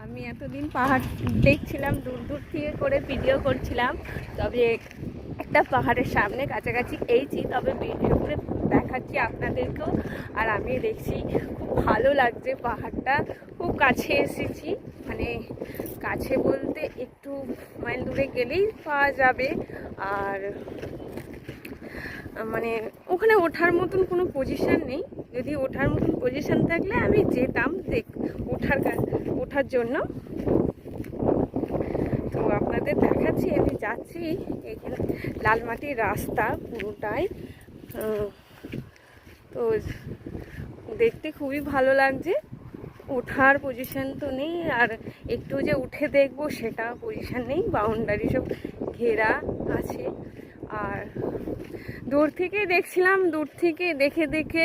আমি এতদিন পাহাড় দেখছিলাম, দূর দূর থেকে করে ভিডিও করছিলাম, তবে একটা পাহাড়ের সামনে কাছাকাছি এইছি, তবে ভিডিও করে দেখাচ্ছি আপনাদেরকেও। আর আমি দেখছি খুব ভালো লাগছে, পাহাড়টা খুব কাছে এসেছি, মানে কাছে বলতে একটু মাইল দূরে গেলেই পাওয়া যাবে। আর মানে ওখানে ওঠার মতন কোনো পজিশান নেই, যদি ওঠার মতন পজিশান থাকলে আমি যেতাম ওঠার জন্য। তো আপনাদের দেখাচ্ছি, আমি যাচ্ছি এখানে লালমাটির রাস্তা পুরোটাই। তো দেখতে খুবই ভালো লাগছে। ওঠার পজিশান তো নেই, আর একটু যে উঠে দেখবো সেটা পজিশান নেই, বাউন্ডারি সব ঘেরা আছে। আর দূর থেকে দেখছিলাম, দূর থেকে দেখে দেখে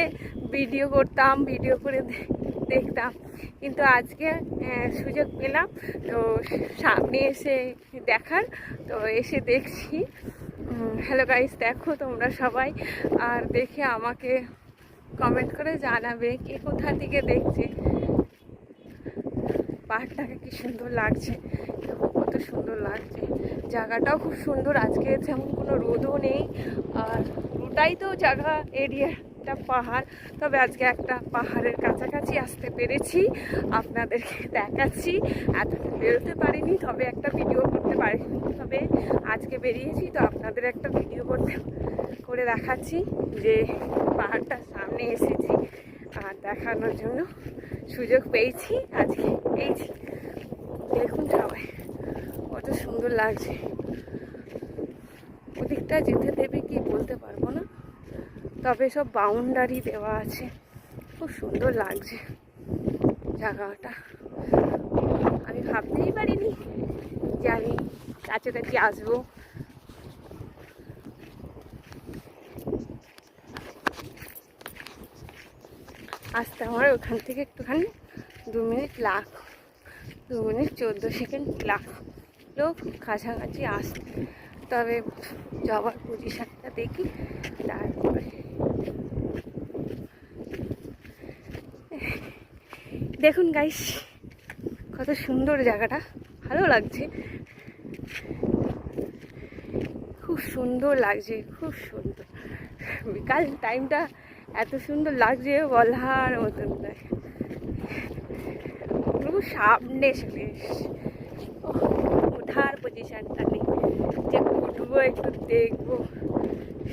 ভিডিও করতাম, ভিডিও করে দেখতাম, কিন্তু আজকে সুযোগ পেলাম তো সামনে এসে দেখার। তো এসে দেখছি। হ্যালো গাইস, দেখো তোমরা সবাই, আর দেখে আমাকে কমেন্ট করে জানাবে কে কোথা থেকে দেখছে। পাহাড়টাকে কি সুন্দর লাগছে, কত সুন্দর লাগছে, জায়গাটাও খুব সুন্দর। আজকে যেমন কোনো রোদও নেই, আর পুরোটাই তো জায়গা এরিয়াটা পাহাড়। তবে আজকে একটা পাহাড়ের কাছাকাছি আসতে পেরেছি, আপনাদেরকে দেখাচ্ছি। এতদিন বেরোতে পারিনি, তবে একটা ভিডিও করতে পারিনি, তবে আজকে বেরিয়েছি তো আপনাদের একটা ভিডিও করে দেখাচ্ছি যে পাহাড়টার সামনে এসেছি, আর দেখানোর জন্য সুযোগ পেয়েছি আজকে। এই দেখুন সবাই, কত সুন্দর লাগছে। ওদিকটা যেতে দেবে কি বলতে পারবো না, তবে সব বাউন্ডারি দেওয়া আছে, খুব সুন্দর লাগছে জায়গাটা। আমি ভাবতেই পারিনি যে আমি কাছাকাছি আসবো। আসতে আমার ওখান থেকে একটুখানি 2 মিনিট 14 সেকেন্ড লাগলো কাছাকাছি আসতে। তবে যাওয়ার পজিশনটা দেখি, তারপরে দেখুন গাইস, কত সুন্দর জায়গাটা, ভালো লাগছে, খুব সুন্দর লাগছে, খুব সুন্দর। বিকাল টাইমটা এত সুন্দর লাগছে বলার মতন নয়। পুরো সামনে চলে এসেছি, ওঠার পজিশনটা নেই যে উঠবো একটু দেখবো,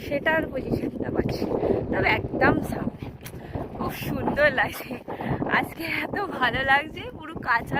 সেটার পজিশনটা পাচ্ছি, তবে একদম সামনে। খুব সুন্দর লাগছে, আজকে এত ভালো লাগছে, পুরো কাছা